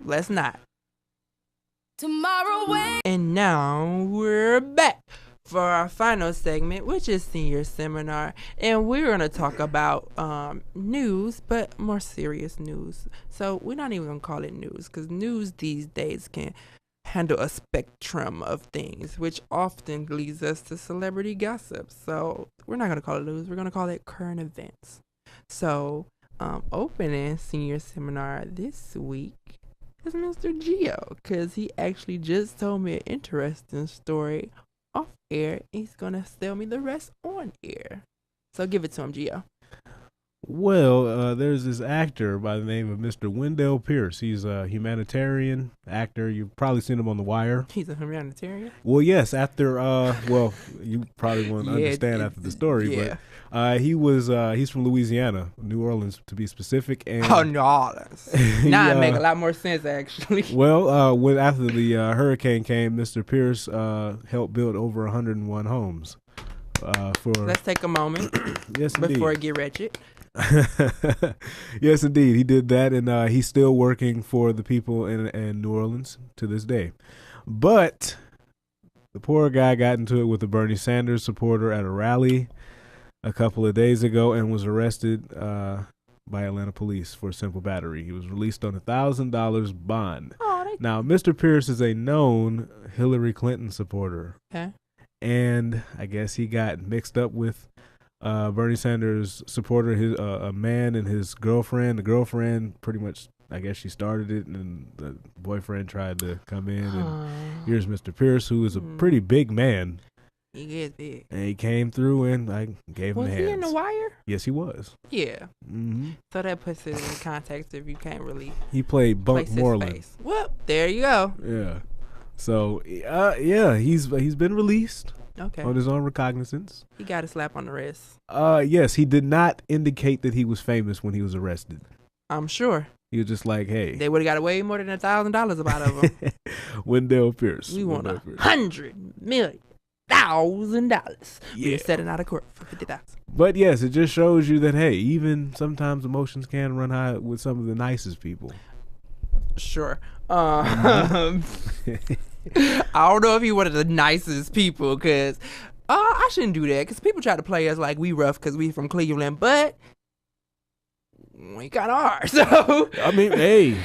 let's not. Tomorrow way. And now we're back for our final segment, which is senior seminar, and we're going to talk about news, but more serious news. So we're not even going to call it news, because news these days can handle a spectrum of things, which often leads us to celebrity gossip. So we're not going to call it news, we're going to call it current events. So opening senior seminar this week is Mr. Gio, because he actually just told me an interesting story off air. He's going to tell me the rest on air. So give it to him, Gio. Well, there's this actor by the name of Mr. Wendell Pierce. He's a humanitarian actor. You've probably seen him on The Wire. He's a humanitarian? Well, yes, after, you probably won't understand after the story, but he's from Louisiana, New Orleans to be specific. And New Orleans. Now it makes a lot more sense, actually. Well, after the hurricane came, Mr. Pierce helped build over 101 homes. Let's take a moment before I get wretched. Yes, indeed. He did that, and he's still working for the people in New Orleans to this day. But the poor guy got into it with a Bernie Sanders supporter at a rally a couple of days ago and was arrested by Atlanta police for simple battery. He was released on $1,000 bond. Now, Mr. Pierce is a known Hillary Clinton supporter. Okay. And I guess he got mixed up with Bernie Sanders supporter, a man and his girlfriend. The girlfriend pretty much, I guess she started it, and the boyfriend tried to come in. And here's Mr. Pierce, who is a pretty big man. He is big. And he came through, and I gave him hands. Was he in The Wire? Yes, he was. Yeah. Mm-hmm. So that puts it in context if you can't really. He played Bunk Moreland. Well, there you go. Yeah. So, he's been released. Okay. On his own recognizance. He got a slap on the wrist. Yes, he did not indicate that he was famous when he was arrested. I'm sure. He was just like, hey. They would have got way more than $1,000 about of him. Wendell Pierce. We want $100 million. $1,000. Yeah. We're setting out of court for $50,000. But yes, it just shows you that, hey, even sometimes emotions can run high with some of the nicest people. Sure. I don't know if he one of the nicest people, because I shouldn't do that, because people try to play us like we rough because we from Cleveland, but we kind of are. So I mean, hey.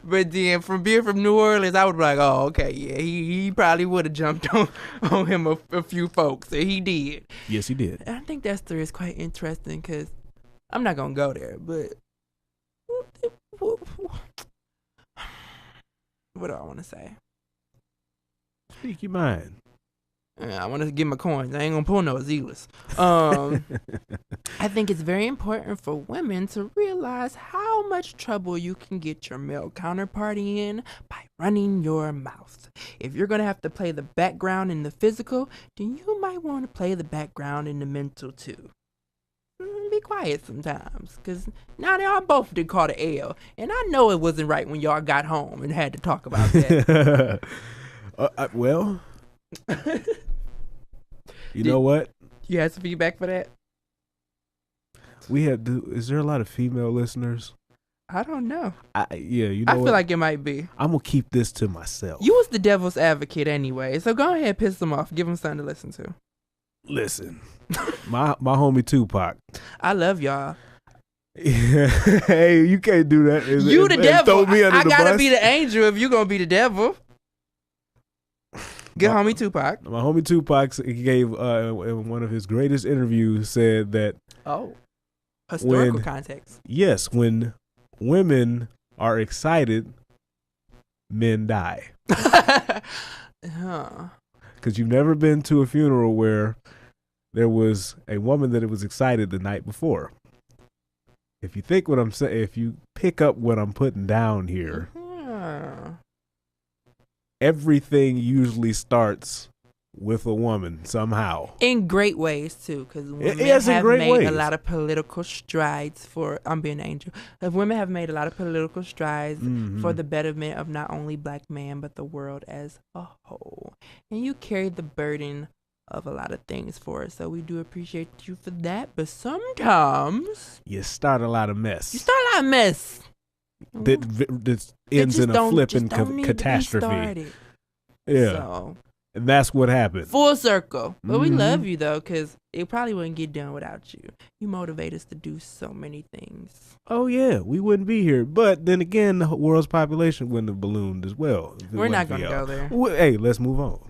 But then from being from New Orleans, I would be like, oh, okay, yeah, he probably would have jumped on him a few folks, and he did. Yes, he did. And I think that story is quite interesting, because I'm not going to go there, but what do I want to say? Speak your mind. I want to get my coins. I ain't going to pull no Azealas. I think it's very important for women to realize how much trouble you can get your male counterparty in by running your mouth. If you're going to have to play the background in the physical, then you might want to play the background in the mental too. Be quiet sometimes, because now they all both did call the L, and I know it wasn't right when y'all got home and had to talk about that. Well, you know what? You had some feedback for that? Is there a lot of female listeners? I don't know. You know I feel like it might be. I'm going to keep this to myself. You was the devil's advocate anyway, so go ahead and piss them off. Give them something to listen to. Listen, my homie Tupac. I love y'all. Hey, you can't do that. You the devil. Throw me under I the gotta bus. be the angel if you gonna be the devil. Good homie Tupac. My homie Tupac gave in one of his greatest interviews said that historical context. Yes, when women are excited, men die. Because you've never been to a funeral where there was a woman that was excited the night before. If you think what I'm saying, if you pick up what I'm putting down here, everything usually starts with a woman somehow. In great ways too, because women have made a lot of political strides for. I'm being an angel. Women have made a lot of political strides for the betterment of not only black man but the world as a whole. And you carry the burden of a lot of things for us, so we do appreciate you for that. But sometimes you start a lot of mess. that ends in a flipping catastrophe. Yeah. So, and that's what happened. Full circle. But we love you, though, because it probably wouldn't get done without you. You motivate us to do so many things. Oh, yeah. We wouldn't be here. But then again, the world's population wouldn't have ballooned as well. We're not going to go there. Hey, let's move on.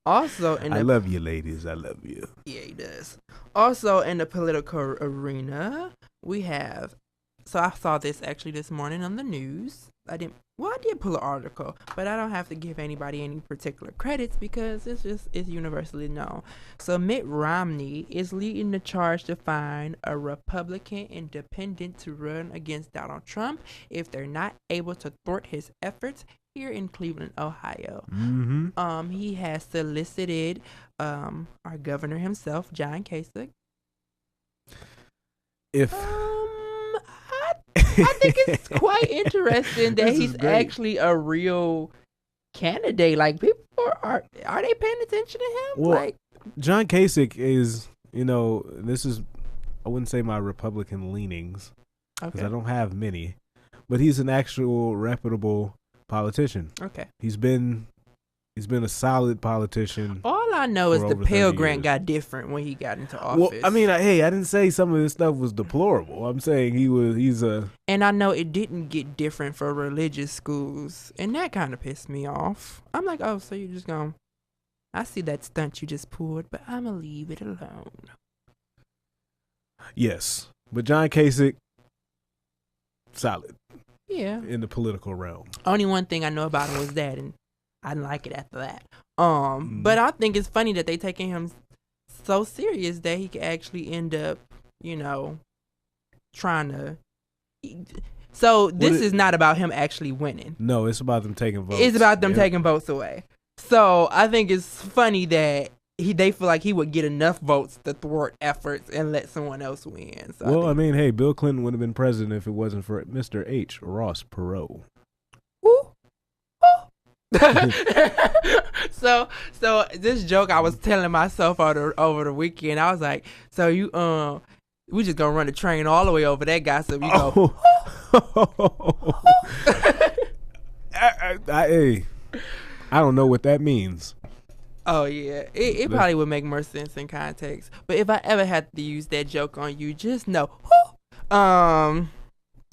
Also, I love you, ladies. I love you. Yeah, he does. Also, in the political arena, we have. So I saw this actually this morning on the news. I did pull an article, but I don't have to give anybody any particular credits because it's universally known. So Mitt Romney is leading the charge to find a Republican independent to run against Donald Trump if they're not able to thwart his efforts here in Cleveland, Ohio. He has solicited our governor himself, John Kasich. I think it's quite interesting that he's actually a real candidate. Like, people are they paying attention to him? Well, John Kasich is, this is, I wouldn't say my Republican leanings, because I don't have many, but he's an actual reputable politician. Okay. He's been a solid politician. All I know is the Pell Grant got different when he got into office. Well, I mean, I didn't say some of this stuff was deplorable. I'm saying he's a... And I know it didn't get different for religious schools, and that kind of pissed me off. I'm like, oh, so you're just going... I see that stunt you just pulled, but I'm going to leave it alone. Yes. But John Kasich, solid. Yeah. In the political realm. Only one thing I know about him was that, and I didn't like it after that. But I think it's funny that they taking him so serious that he could actually end up, trying to. So this is not about him actually winning. No, it's about them taking votes. It's about them taking votes away. So I think it's funny that they feel like he would get enough votes to thwart efforts and let someone else win. So I mean, hey, Bill Clinton would have been president if it wasn't for Mr. H. Ross Perot. So this joke I was telling myself over the weekend, I was like, so we just gonna run the train all the way over that guy, so you go. I don't know what that means. Oh yeah, it probably would make more sense in context. But if I ever had to use that joke on you, just know.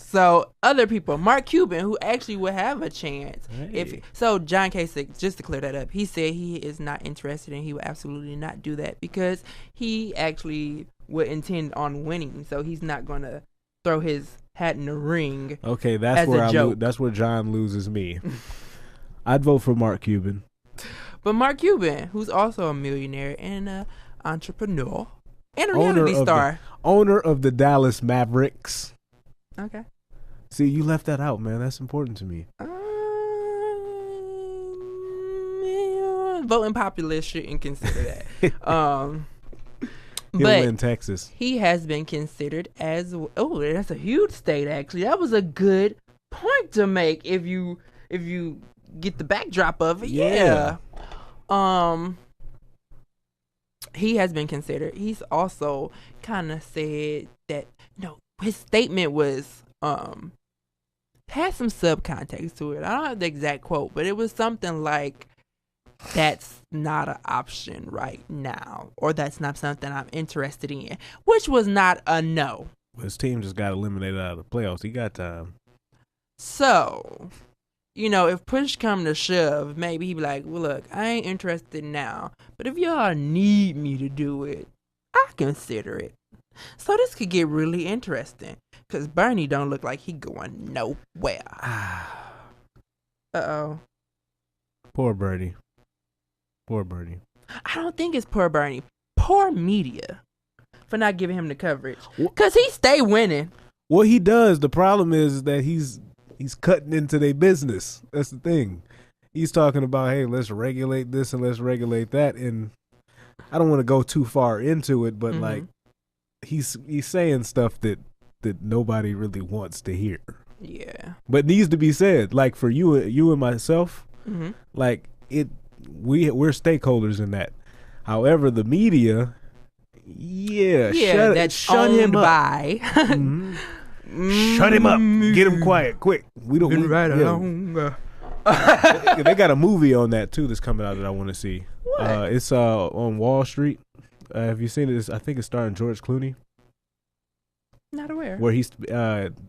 So other people, Mark Cuban, who actually would have a chance. Hey. John Kasich, just to clear that up, he said he is not interested and he would absolutely not do that because he actually would intend on winning. So he's not going to throw his hat in the ring. Okay, that's where John loses me. I'd vote for Mark Cuban. But Mark Cuban, who's also a millionaire and an entrepreneur and a reality star. Owner of the Dallas Mavericks. Okay. See, you left that out, man. That's important to me. Voting populace shouldn't consider that. He'll win Texas. He has been considered as that's a huge state actually. That was a good point to make if you get the backdrop of it. Yeah. He has been considered. He's also kind of said that his statement was had some subcontext to it. I don't have the exact quote, but it was something like, that's not an option right now, or that's not something I'm interested in, which was not a no. Well, his team just got eliminated out of the playoffs. He got time. So, if push come to shove, maybe he'd be like, well, look, I ain't interested now, but if y'all need me to do it, I consider it. So this could get really interesting because Barney don't look like he going nowhere. Uh-oh. Poor Bernie. I don't think it's poor Barney. Poor media for not giving him the coverage because he stay winning. Well, he does. The problem is that he's cutting into their business. That's the thing. He's talking about, hey, let's regulate this and let's regulate that. And I don't want to go too far into it, but like he's saying stuff that nobody really wants to hear. Yeah. But needs to be said. Like for you and myself, like we're stakeholders in that. However, the media, that's shut him owned up. by. Shut him up. Get him quiet, quick. We don't right yeah. along. They got a movie on that too that's coming out that I want to see. What? It's on Wall Street. Have you seen it? I think it's starring George Clooney. Not aware. Where he's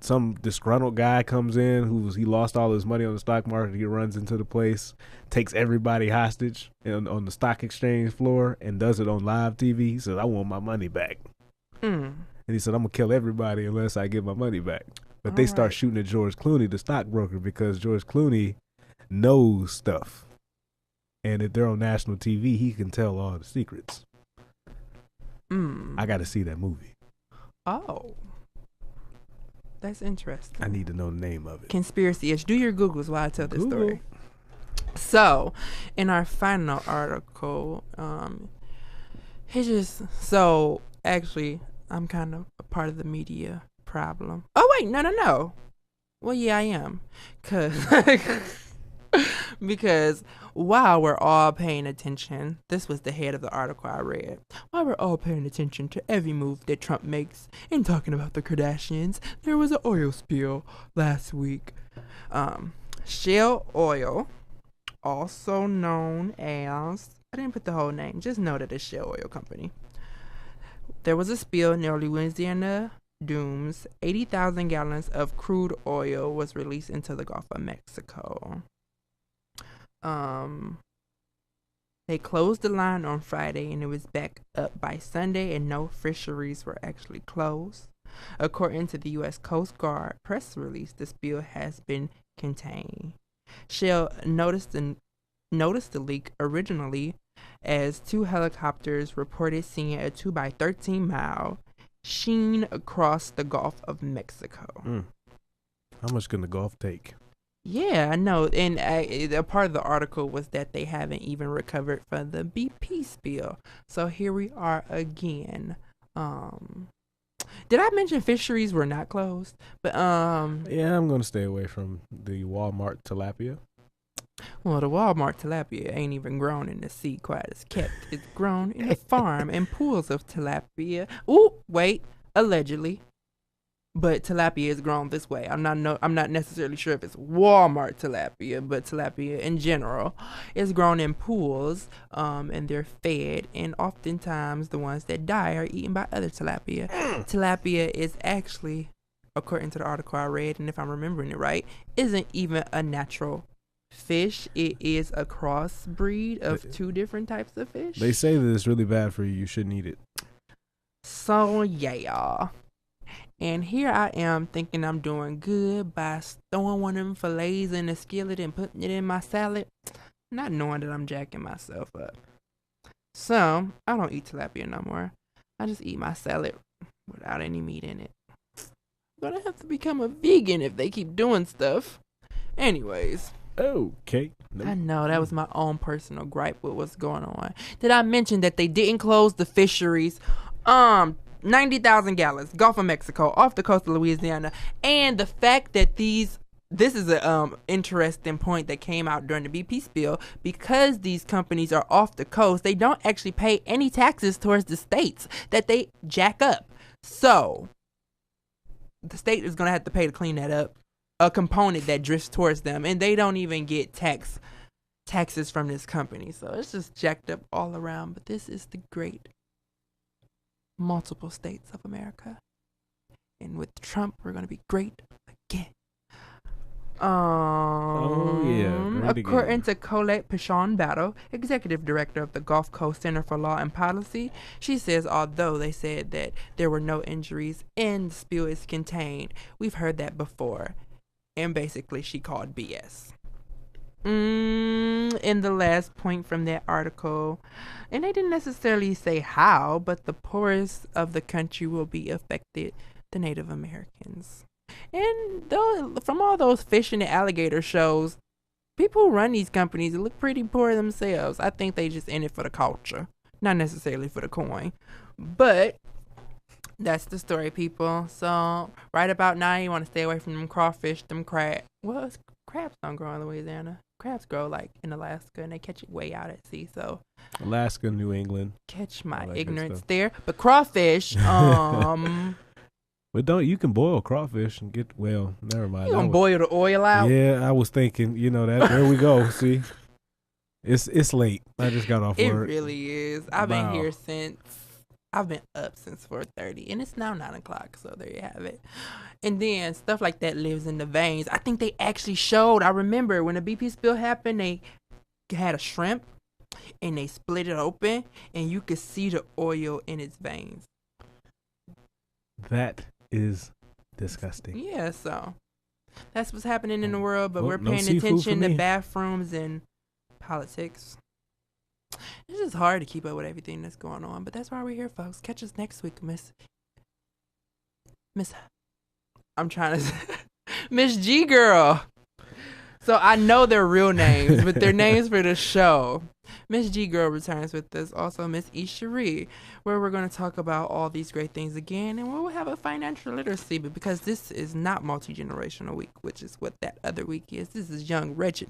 some disgruntled guy comes in he lost all his money on the stock market. He runs into the place, takes everybody hostage on the stock exchange floor, and does it on live TV. He says, "I want my money back." And he said, "I'm gonna kill everybody unless I get my money back." But they start shooting at George Clooney, the stockbroker, because George Clooney knows stuff, and if they're on national TV, he can tell all the secrets. I got to see that movie. Oh. That's interesting. I need to know the name of it. Conspiracy-ish. Do your Googles while I tell this story. So, in our final article, actually, I'm kind of a part of the media problem. Oh, wait, no. Well, yeah, I am. Because while we're all paying attention, this was the head of the article I read. While we're all paying attention to every move that Trump makes in talking about the Kardashians, there was an oil spill last week. Shell Oil, also known as, I didn't put the whole name, just know that it's Shell Oil Company. There was a spill near Louisiana Dunes. 80,000 gallons of crude oil was released into the Gulf of Mexico. They closed the line on Friday and it was back up by Sunday, and no fisheries were actually closed. According to the U.S. Coast Guard press release, the spill has been contained. Shell noticed the leak originally as 2 helicopters reported seeing a 2x13 mile sheen across the Gulf of Mexico. How much can the Gulf take? Yeah, I know. And a part of the article was that they haven't even recovered from the BP spill. So here we are again. Did I mention fisheries were not closed? But yeah, I'm gonna stay away from the Walmart tilapia. Well, the Walmart tilapia ain't even grown in the sea quite as kept. It's grown in a farm and pools of tilapia. Ooh, wait, allegedly. But tilapia is grown this way. I'm not necessarily sure if it's Walmart tilapia, but tilapia in general is grown in pools, and they're fed. And oftentimes, the ones that die are eaten by other tilapia. Tilapia is actually, according to the article I read, and if I'm remembering it right, isn't even a natural fish. It is a crossbreed of 2 different types of fish. They say that it's really bad for you. You shouldn't eat it. So yeah. And here I am thinking I'm doing good by throwing one of them fillets in the skillet and putting it in my salad, not knowing that I'm jacking myself up. So, I don't eat tilapia no more. I just eat my salad without any meat in it. I'm gonna have to become a vegan if they keep doing stuff. Anyways. Okay. Nope. I know, that was my own personal gripe with what's going on. Did I mention that they didn't close the fisheries? 90,000 gallons, Gulf of Mexico, off the coast of Louisiana. And the fact that this is an interesting point that came out during the BP spill, because these companies are off the coast, they don't actually pay any taxes towards the states that they jack up. So, the state is going to have to pay to clean that up, a component that drifts towards them, and they don't even get taxes from this company. So, it's just jacked up all around, but this is the great multiple states of America, and with Trump we're going to be great again. According to Colette Pichon Battle, executive director of the Gulf Coast Center for Law and Policy, she says although they said that there were no injuries and the spill is contained, we've heard that before, and basically she called BS. In the last point from that article, and they didn't necessarily say how, but the poorest of the country will be affected, the Native Americans. And from all those fish and alligator shows, people who run these companies look pretty poor themselves. I think they just in it for the culture, not necessarily for the coin. But that's the story, people. So right about now, you want to stay away from them crawfish, them crab. Well, crabs don't grow in Louisiana. Crabs grow like in Alaska, and they catch it way out at sea. So Alaska, New England. Catch my ignorance there. But crawfish, But don't you can boil crawfish and get never mind. You gonna boil the oil out? Yeah, I was thinking, that there we go. See? It's late. I just got off It work. really is. I've been here I've been up since 4:30, and it's now 9:00. So there you have it. And then stuff like that lives in the veins. I think they actually showed. I remember when the BP spill happened, they had a shrimp, and they split it open, and you could see the oil in its veins. That is disgusting. Yeah, so that's what's happening in the world, but we're no paying seafood attention for to me. bathrooms and politics. It's just hard to keep up with everything that's going on, but that's why we're here, folks. Catch us next week, Miss. I'm trying to say Miss G Girl. So I know their real names, but their names for the show. Miss G Girl returns with us. Also, Miss E. Cherie, where we're going to talk about all these great things again, and we'll have a financial literacy, but because this is not multi-generational week, which is what that other week is. This is Young Wretched